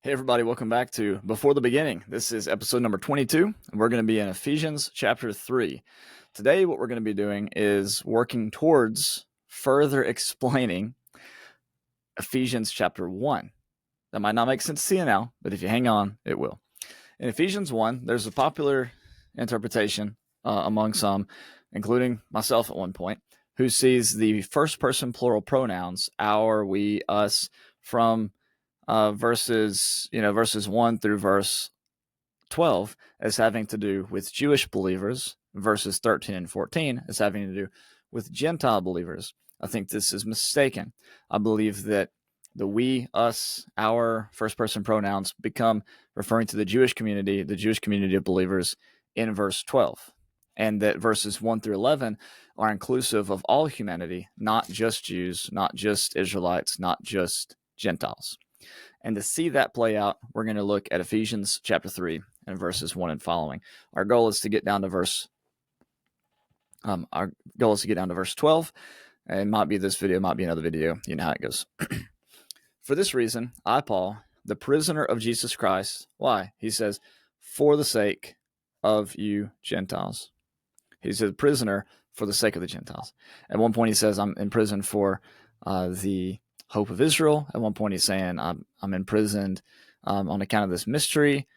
Hey, everybody, welcome back to Before the Beginning. This is episode number 22, and we're going to be in Ephesians chapter 3. Today, what we're going to be doing is working towards further explaining Ephesians chapter 1. That might not make sense to you now, but if you hang on, it will. In Ephesians 1, there's a popular interpretation among some, including myself at one point, who sees the first person plural pronouns, our, we, us, from verses 1 through verse 12 as having to do with Jewish believers, verses 13 and 14 as having to do with Gentile believers. I think this is mistaken. I believe that the we, us, our first person pronouns become referring to the Jewish community of believers in verse 12. And that verses 1 through 11 are inclusive of all humanity, not just Jews, not just Israelites, not just Gentiles. And to see that play out, we're going to look at Ephesians chapter 3 and verses 1 and following. Our goal is to get down to verse 12. It might be this video, it might be another video. You know how it goes. For this reason, I, Paul, the prisoner of Jesus Christ. Why? He says, for the sake of you Gentiles. He says, prisoner for the sake of the Gentiles. At one point, he says, I'm in prison for the hope of Israel. At one point, he's saying, I'm imprisoned on account of this mystery.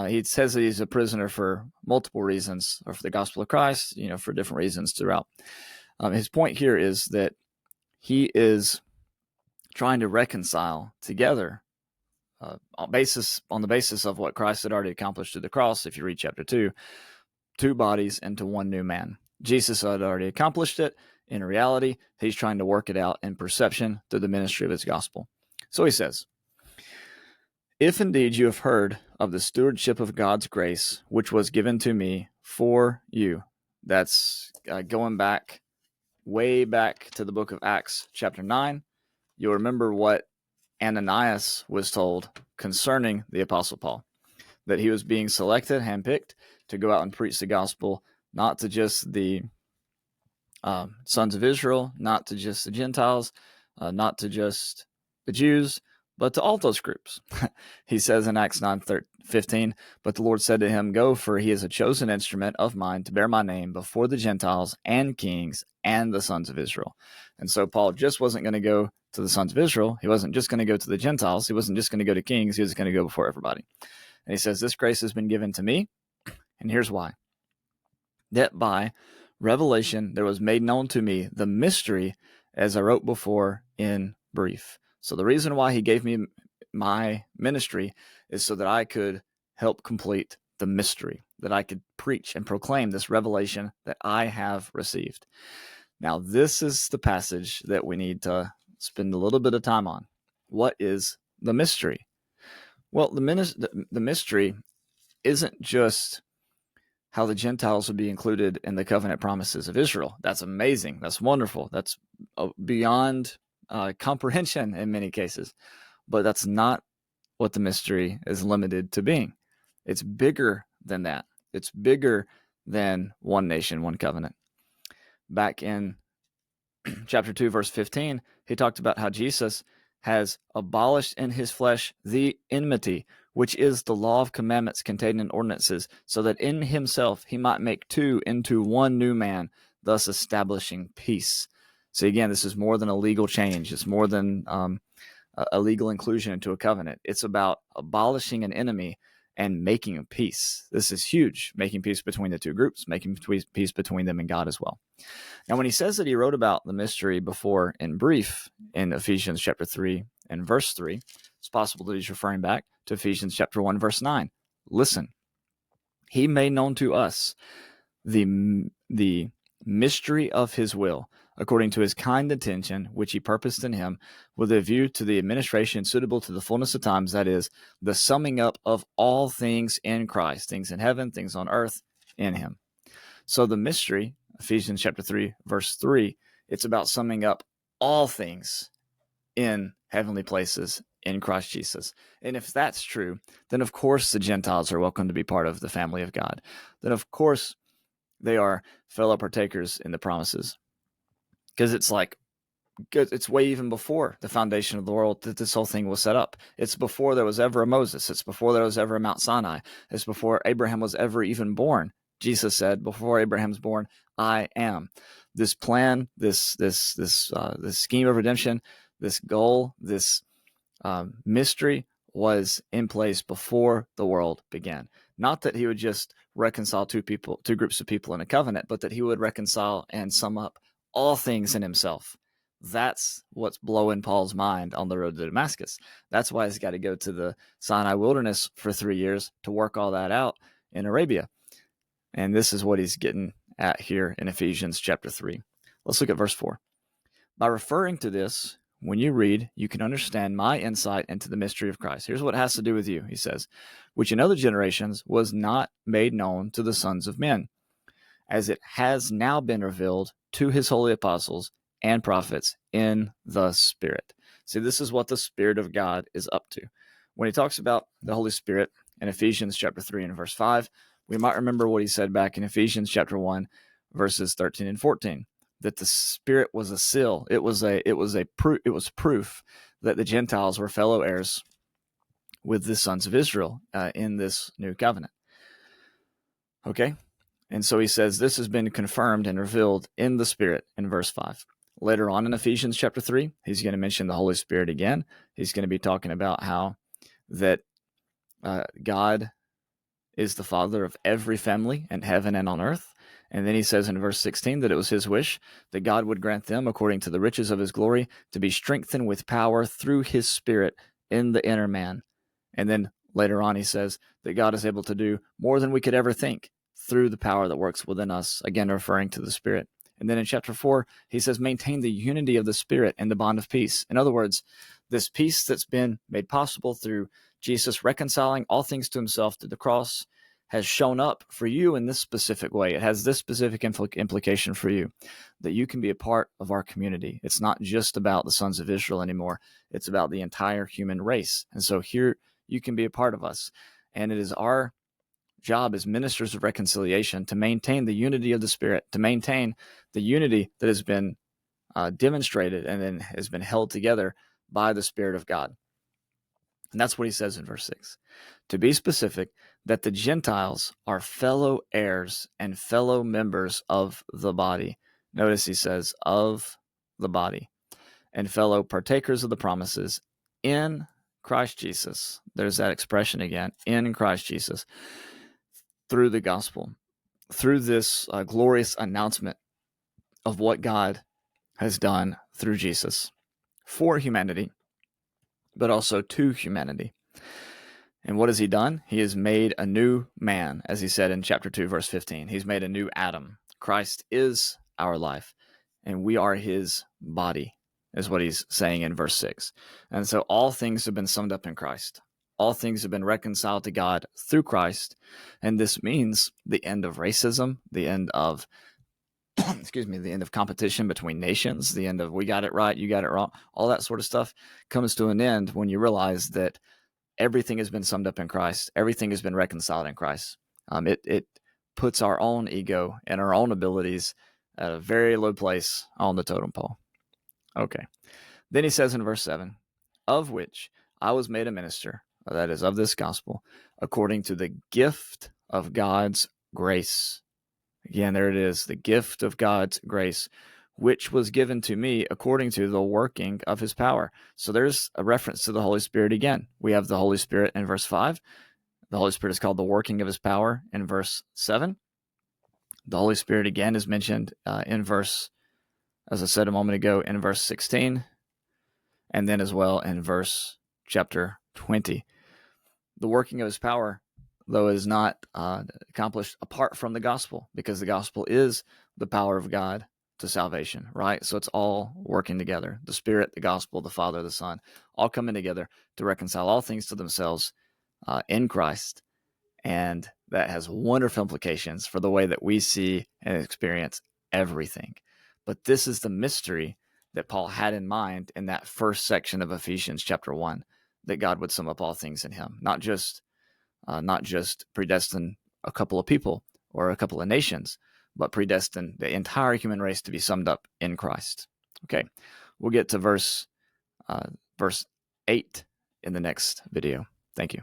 He says that he's a prisoner for multiple reasons, or for the gospel of Christ, for different reasons throughout. His point here is that he is trying to reconcile together on the basis of what Christ had already accomplished through the cross. If you read chapter 2, two bodies into one new man. Jesus had already accomplished it. In reality, he's trying to work it out in perception through the ministry of his gospel. So he says, if indeed you have heard of the stewardship of God's grace, which was given to me for you. That's going back, way back to the book of Acts, chapter 9. You'll remember what Ananias was told concerning the Apostle Paul, that he was being selected, handpicked, to go out and preach the gospel, not to just the sons of Israel, not to just the Gentiles, not to just the Jews, but to all those groups. He says in Acts 9:15, but the Lord said to him, go, for he is a chosen instrument of mine to bear my name before the Gentiles and kings and the sons of Israel. And so Paul just wasn't going to go to the sons of Israel. He wasn't just going to go to the Gentiles. He wasn't just going to go to kings. He was going to go before everybody. And he says, this grace has been given to me, and here's why. That by revelation there was made known to me the mystery, as I wrote before in brief. So the reason why he gave me my ministry is so that I could help complete the mystery, that I could preach and proclaim this revelation that I have received. Now, this is the passage that we need to spend a little bit of time on. What is the mystery? Well, the mystery isn't just how the Gentiles would be included in the covenant promises of Israel. That's amazing. That's wonderful. That's beyond comprehension in many cases. But that's not what the mystery is limited to being. It's bigger than that. It's bigger than one nation, one covenant. Back in chapter 2, verse 15, he talked about how Jesus has abolished in his flesh the enmity, which is the law of commandments contained in ordinances, so that in himself he might make two into one new man, thus establishing peace. So again, this is more than a legal change. It's more than a legal inclusion into a covenant. It's about abolishing an enemy and making a peace. This is huge, making peace between the two groups, making peace between them and God as well. Now, when he says that he wrote about the mystery before in brief in Ephesians chapter 3 and verse 3, it's possible that he's referring back to Ephesians chapter 1, verse 9. Listen, he made known to us the mystery of his will, according to his kind intention, which he purposed in him, with a view to the administration suitable to the fullness of times, that is, the summing up of all things in Christ, things in heaven, things on earth, in him. So the mystery, Ephesians chapter 3, verse 3, it's about summing up all things in heavenly places in Christ Jesus. And if that's true, then of course the Gentiles are welcome to be part of the family of God. Then of course they are fellow partakers in the promises. Because it's like, it's way even before the foundation of the world that this whole thing was set up. It's before there was ever a Moses. It's before there was ever a Mount Sinai. It's before Abraham was ever even born. Jesus said, before Abraham's born, I am. This plan, this scheme of redemption, this goal, this mystery was in place before the world began. Not that he would just reconcile two groups of people in a covenant, but that he would reconcile and sum up all things in himself. That's what's blowing Paul's mind on the road to Damascus. That's why he's got to go to the Sinai wilderness for 3 years to work all that out in Arabia. And this is what he's getting at here in Ephesians chapter 3. Let's look at verse 4. By referring to this, when you read, you can understand my insight into the mystery of Christ. Here's what it has to do with you, he says, which in other generations was not made known to the sons of men, as it has now been revealed to his holy apostles and prophets in the Spirit. See, this is what the Spirit of God is up to. When he talks about the Holy Spirit in Ephesians chapter 3 and verse 5, we might remember what he said back in Ephesians chapter 1, verses 13 and 14, that the Spirit was a seal. It was proof that the Gentiles were fellow heirs with the sons of Israel in this new covenant. Okay? And so he says this has been confirmed and revealed in the Spirit in verse 5. Later on in Ephesians chapter 3, he's going to mention the Holy Spirit again. He's going to be talking about how that God is the father of every family in heaven and on earth. And then he says in verse 16 that it was his wish that God would grant them, according to the riches of his glory, to be strengthened with power through his Spirit in the inner man. And then later on he says that God is able to do more than we could ever think through the power that works within us, again referring to the Spirit. And then in chapter 4, he says, maintain the unity of the Spirit and the bond of peace. In other words, this peace that's been made possible through Jesus reconciling all things to himself through the cross has shown up for you in this specific way. It has this specific implication for you, that you can be a part of our community. It's not just about the sons of Israel anymore. It's about the entire human race. And so here you can be a part of us. And it is our job as ministers of reconciliation to maintain the unity of the Spirit, to maintain the unity that has been demonstrated and then has been held together by the Spirit of God. And that's what he says in verse 6. To be specific, that the Gentiles are fellow heirs and fellow members of the body. Notice he says, of the body, and fellow partakers of the promises in Christ Jesus. There's that expression again, in Christ Jesus, through the gospel, through this glorious announcement of what God has done through Jesus for humanity, but also to humanity. And what has he done? He has made a new man, as he said in chapter 2, verse 15. He's made a new Adam. Christ is our life, and we are his body, is what he's saying in verse 6. And so all things have been summed up in Christ. All things have been reconciled to God through Christ, and this means the end of racism, the end of the end of competition between nations, the end of we got it right, you got it wrong, all that sort of stuff comes to an end when you realize that everything has been summed up in Christ. Everything has been reconciled in Christ. It puts our own ego and our own abilities at a very low place on the totem pole. Okay. Then he says in verse 7, of which I was made a minister, that is, of this gospel, according to the gift of God's grace. Again, there it is, the gift of God's grace, which was given to me according to the working of his power. So there's a reference to the Holy Spirit again. We have the Holy Spirit in verse 5. The Holy Spirit is called the working of his power in verse 7. The Holy Spirit again is mentioned in verse, as I said a moment ago, in verse 16, and then as well in verse chapter 20. The working of his power, though, is not accomplished apart from the gospel, because the gospel is the power of God to salvation, right? So it's all working together. The Spirit, the gospel, the Father, the Son, all coming together to reconcile all things to themselves in Christ. And that has wonderful implications for the way that we see and experience everything. But this is the mystery that Paul had in mind in that first section of Ephesians chapter 1, that God would sum up all things in him, not just predestine a couple of people or a couple of nations, but predestine the entire human race to be summed up in Christ. Okay, We'll get to verse 8 in the next video. Thank you.